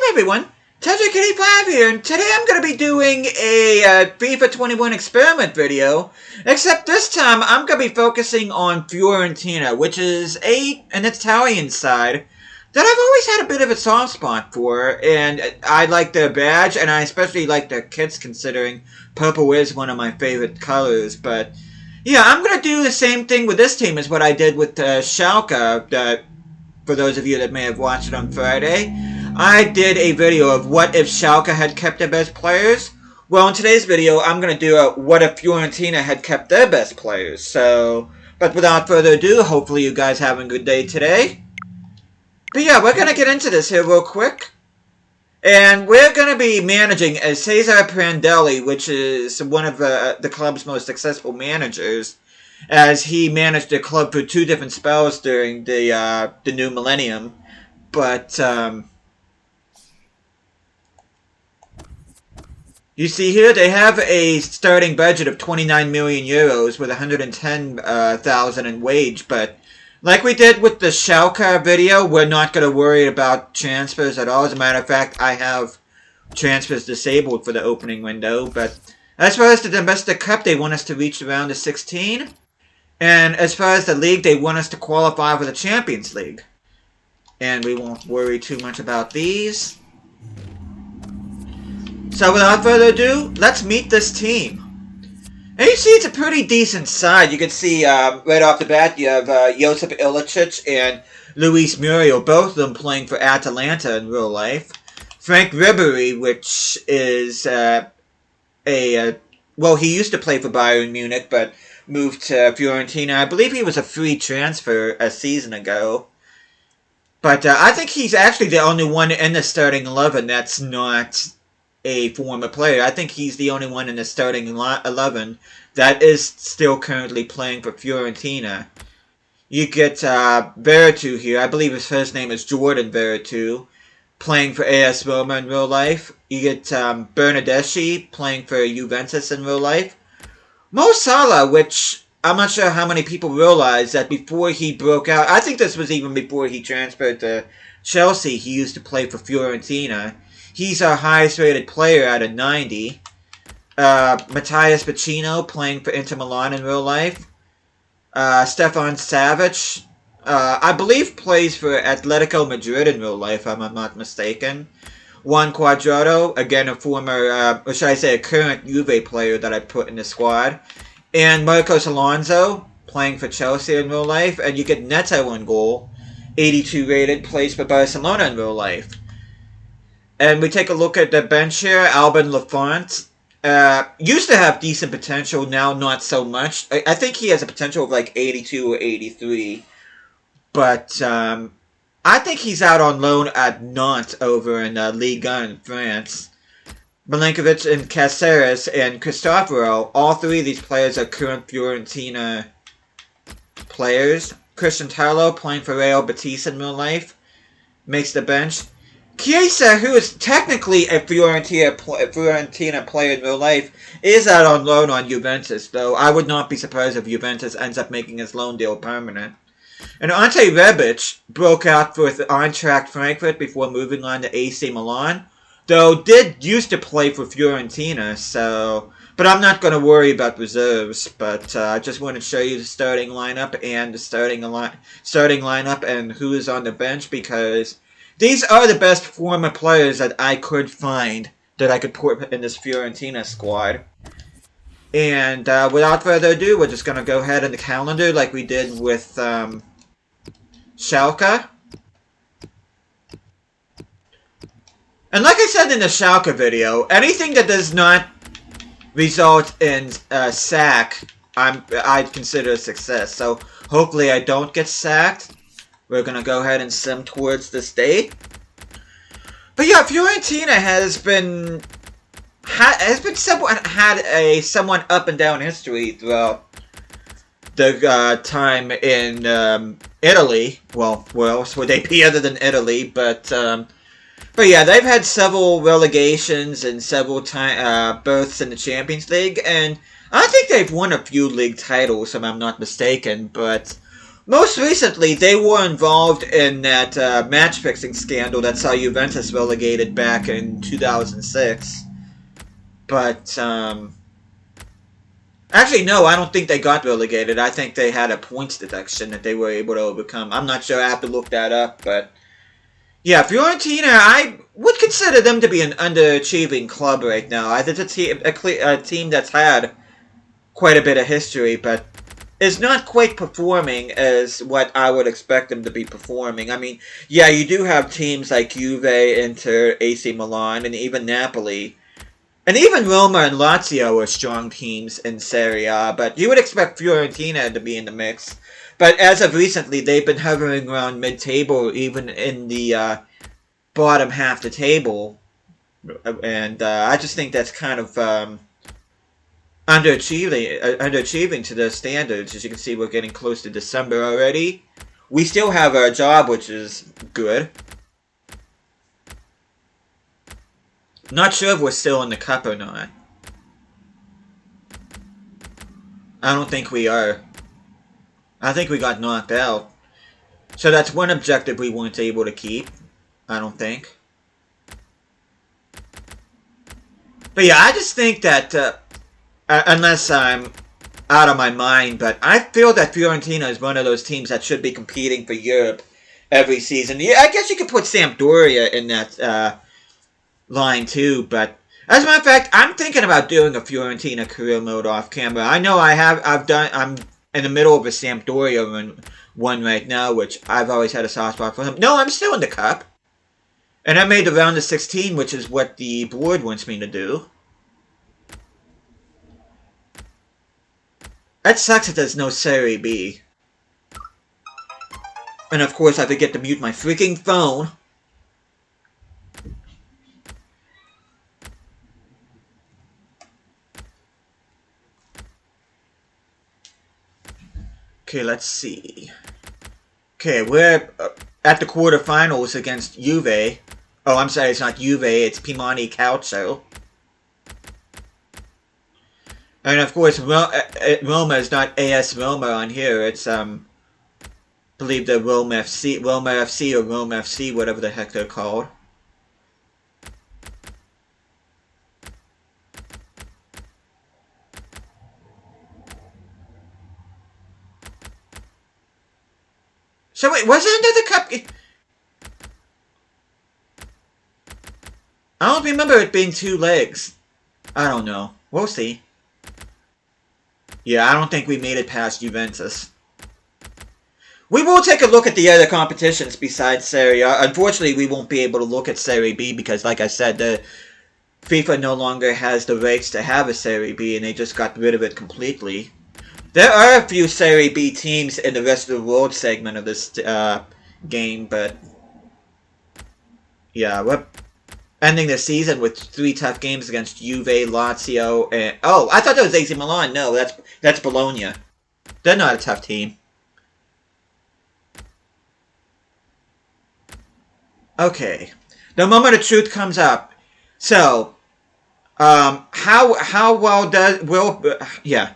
Hey everyone, Tether5 here, and today I'm going to be doing a FIFA 21 experiment video, except this time I'm going to be focusing on Fiorentina, which is an Italian side that I've always had a bit of a soft spot for, and I like their badge, and I especially like their kits considering purple is one of my favorite colors, but yeah, I'm going to do the same thing with this team as what I did with Schalke, for those of you that may have watched it on Friday. I did a video of what if Schalke had kept their best players. Well, in today's video, I'm going to do a what if Fiorentina had kept their best players. So, but without further ado, hopefully you guys have a good day today. But yeah, we're going to get into this here real quick. And we're going to be managing as Cesare Prandelli, which is one of the club's most successful managers, as he managed the club for 2 different spells during the new millennium. But, you see here, they have a starting budget of 29 million euros with 110,000 in wage, but like we did with the Schalke video, we're not going to worry about transfers at all. As a matter of fact, I have transfers disabled for the opening window, but as far as the Domestic Cup, they want us to reach the round of 16, and as far as the league, they want us to qualify for the Champions League. And we won't worry too much about these. So without further ado, let's meet this team. And you see it's a pretty decent side. You can see right off the bat you have Josip Ilicic and Luis Muriel, both of them playing for Atalanta in real life. Frank Ribery, which is well, he used to play for Bayern Munich, but moved to Fiorentina. I believe he was a free transfer a season ago. But I think he's actually the only one in the starting 11 that's not a former player. I think he's the only one in the starting 11 that is still currently playing for Fiorentina. You get Veretout here. I believe his first name is Jordan Veretout, playing for AS Roma in real life. You get Bernardeschi playing for Juventus in real life. Mo Salah, which I'm not sure how many people realize that before he broke out, I think this was even before he transferred to Chelsea, he used to play for Fiorentina. He's our highest rated player out of 90. Matthias Vecino playing for Inter Milan in real life. Stefan Savic, I believe plays for Atletico Madrid in real life, if I'm not mistaken. Juan Cuadrado, again a former, or should I say a current Juve player that I put in the squad. And Marcos Alonso, playing for Chelsea in real life. And you get Neto in goal, 82 rated, plays for Barcelona in real life. And we take a look at the bench here. Alban Lafont used to have decent potential, now not so much. I think he has a potential of like 82 or 83. But I think he's out on loan at Nantes over in Ligue 1 in France. Milinkovic and Caceres and Cristoforo, all 3 of these players are current Fiorentina players. Christian Tarlo playing for Real Betis in real life makes the bench. Chiesa, who is technically a Fiorentina player in real life, is out on loan on Juventus, though I would not be surprised if Juventus ends up making his loan deal permanent. And Ante Rebic broke out for Eintracht Frankfurt before moving on to AC Milan, though used to play for Fiorentina, so... But I'm not going to worry about reserves, but I just want to show you the starting lineup and the starting lineup and who is on the bench, because these are the best former players that I could find that I could put in this Fiorentina squad. And without further ado, we're just going to go ahead in the calendar like we did with Schalke. And like I said in the Schalke video, anything that does not result in sack, I'd consider a success. So hopefully I don't get sacked. We're going to go ahead and sim towards this date. But yeah, Fiorentina has been a somewhat up and down history throughout the time in Italy. Well, where else would they be other than Italy? But yeah, they've had several relegations and several berths in the Champions League, and I think they've won a few league titles, if I'm not mistaken. But Most recently, they were involved in that match-fixing scandal that saw Juventus relegated back in 2006. But, actually, no, I don't think they got relegated. I think they had a points deduction that they were able to overcome. I'm not sure. I have to look that up, but... Yeah, Fiorentina, I would consider them to be an underachieving club right now. It's a team that's had quite a bit of history, but is not quite performing as what I would expect them to be performing. I mean, yeah, you do have teams like Juve, Inter, AC Milan, and even Napoli. And even Roma and Lazio are strong teams in Serie A, but you would expect Fiorentina to be in the mix. But as of recently, they've been hovering around mid-table, even in the bottom half of the table. And I just think that's kind of underachieving to their standards. As you can see, we're getting close to December already. We still have our job, which is good. Not sure if we're still in the cup or not. I don't think we are. I think we got knocked out. So that's one objective we weren't able to keep. I don't think. But yeah, I just think that, unless I'm out of my mind, but I feel that Fiorentina is one of those teams that should be competing for Europe every season. Yeah, I guess you could put Sampdoria in that line too, but as a matter of fact, I'm thinking about doing a Fiorentina career mode off camera. I know I'm in the middle of a Sampdoria one right now, which I've always had a soft spot for them. No, I'm still in the cup. And I made the round of 16, which is what the board wants me to do. That sucks that there's no Serie B. And of course I forget to mute my freaking phone. Okay, let's see. Okay, we're at the quarterfinals against Juve. Oh, I'm sorry, it's not Juve, it's Piemonte Calcio. And of course, Roma is not AS Roma on here. It's, I believe the Roma FC or Roma FC, whatever the heck they're called. So wait, was it under the cup? I don't remember it being 2 legs. I don't know. We'll see. Yeah, I don't think we made it past Juventus. We will take a look at the other competitions besides Serie A. Unfortunately, we won't be able to look at Serie B because, like I said, the FIFA no longer has the rights to have a Serie B, and they just got rid of it completely. There are a few Serie B teams in the rest of the world segment of this game, but yeah, we're ending the season with 3 tough games against Juve, Lazio, and... Oh, I thought that was AC Milan. No, that's Bologna. They're not a tough team. Okay. The moment of truth comes up. So, how well yeah.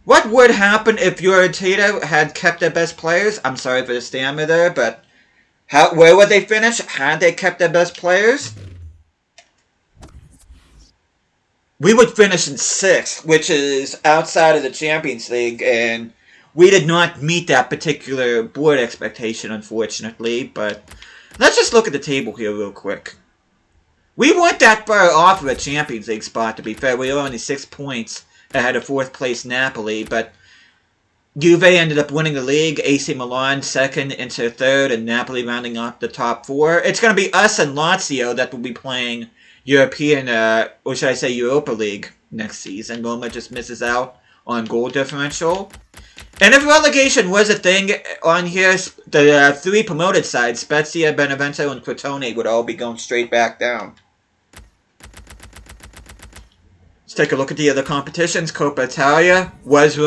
What would happen if Fiorentina had kept their best players? I'm sorry for the stammer there, but where would they finish had they kept their best players? We would finish in 6th, which is outside of the Champions League, and we did not meet that particular board expectation, unfortunately, but let's just look at the table here real quick. We weren't that far off of a Champions League spot, to be fair. We were only 6 points ahead of 4th place Napoli, but Juve ended up winning the league, AC Milan 2nd, Inter 3rd, and Napoli rounding off the top 4. It's going to be us and Lazio that will be playing European, or should I say Europa League next season. Roma just misses out on goal differential. And if relegation was a thing on here, the 3 promoted sides, Spezia, Benevento, and Crotone, would all be going straight back down. Let's take a look at the other competitions. Coppa Italia was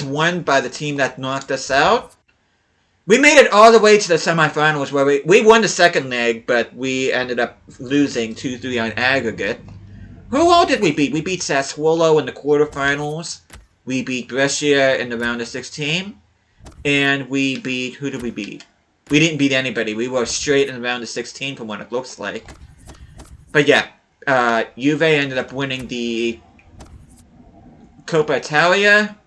won by the team that knocked us out. We made it all the way to the semifinals where we won the 2nd leg, but we ended up losing 2-3 on aggregate. Who all did we beat? We beat Sassuolo in the quarterfinals. We beat Brescia in the round of 16. And we beat... Who did we beat? We didn't beat anybody. We were straight in the round of 16 from what it looks like. But yeah, Juve ended up winning the Coppa Italia.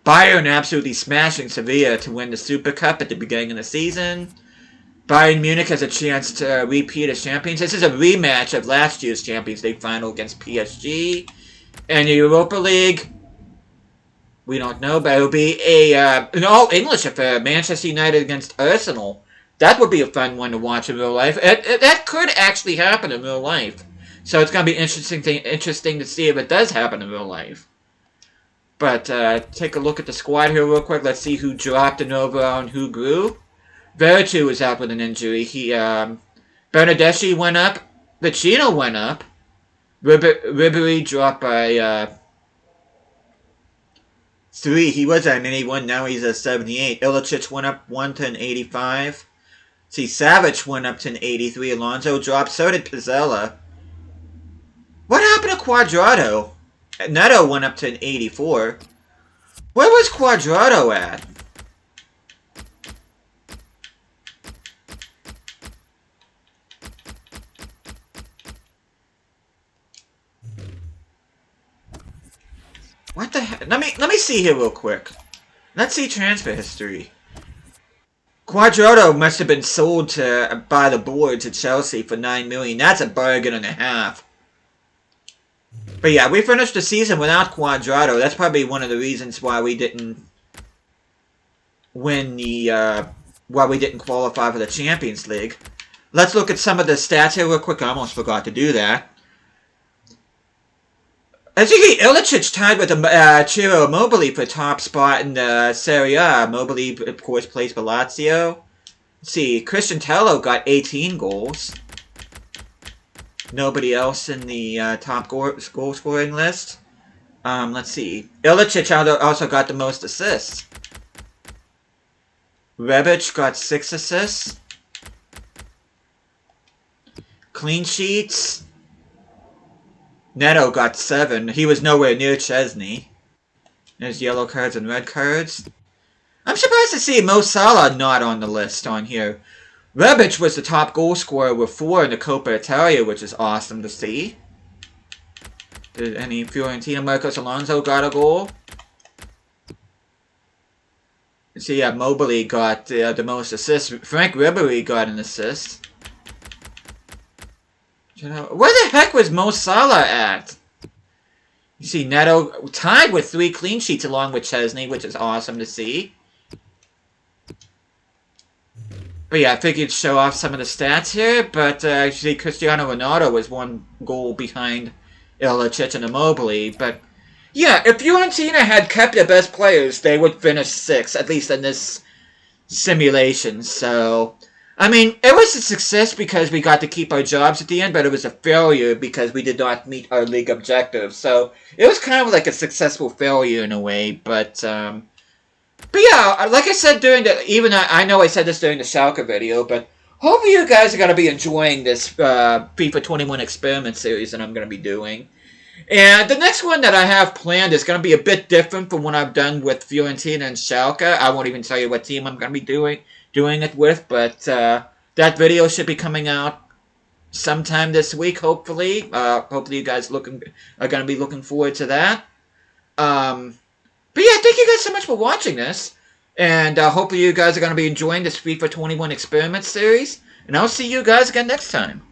Bayern absolutely smashing Sevilla to win the Super Cup at the beginning of the season. Bayern Munich has a chance to repeat as champions. This is a rematch of last year's Champions League final against PSG. And the Europa League, we don't know, but it'll be an all-English affair. Manchester United against Arsenal. That would be a fun one to watch in real life. That could actually happen in real life. So it's going to be interesting to see if it does happen in real life. But take a look at the squad here real quick. Let's see who dropped and over and who grew. Veretout was out with an injury. Bernardeschi went up. Vecino went up. Ribery dropped by 3. He was at an 81. Now he's at 78. Ilicic went up 1 to an 85. See, Savic went up to an 83. Alonso dropped. So did Pizzella. What happened to Quadrado? Neto went up to an 84. Where was Quadrado at? What the heck? Let me see here real quick. Let's see transfer history. Quadrado must have been sold by the board to Chelsea for $9 million. That's a bargain and a half. But yeah, we finished the season without Quadrado. That's probably one of the reasons why we didn't win the why we didn't qualify for the Champions League. Let's look at some of the stats here real quick. I almost forgot to do that. As you see, Ilicic tied with Ciro Immobile for top spot in the Serie A. Immobile, of course, plays for Lazio. Let's see, Christian Tello got 18 goals. Nobody else in the top goal scoring list. Let's see. Ilicic also got the most assists. Rebic got 6 assists. Clean sheets. Neto got 7. He was nowhere near Chesney. There's yellow cards and red cards. I'm surprised to see Mo Salah not on the list on here. Rebic was the top goal scorer with 4 in the Coppa Italia, which is awesome to see. Did any Fiorentina? Marcos Alonso got a goal. So yeah, Immobile got the most assists. Frank Ribery got an assist. Where the heck was Mo Salah at? You see Neto tied with 3 clean sheets along with Chesney, which is awesome to see. But yeah, I figured to show off some of the stats here. But you see Cristiano Ronaldo was 1 goal behind Ilicic and Immobile. But yeah, if Fiorentina had kept their best players, they would finish 6th, at least in this simulation. So, I mean, it was a success because we got to keep our jobs at the end, but it was a failure because we did not meet our league objectives. So, it was kind of like a successful failure in a way, but yeah, like I said during I know I said this during the Schalke video, but hopefully you guys are going to be enjoying this FIFA 21 experiment series that I'm going to be doing. And the next one that I have planned is going to be a bit different from what I've done with Fiorentina and Schalke. I won't even tell you what team I'm going to be doing it with, but that video should be coming out sometime this week, hopefully. Hopefully you guys are going to be looking forward to that. But yeah, thank you guys so much for watching this. And hopefully you guys are going to be enjoying this FIFA 21 experiment series. And I'll see you guys again next time.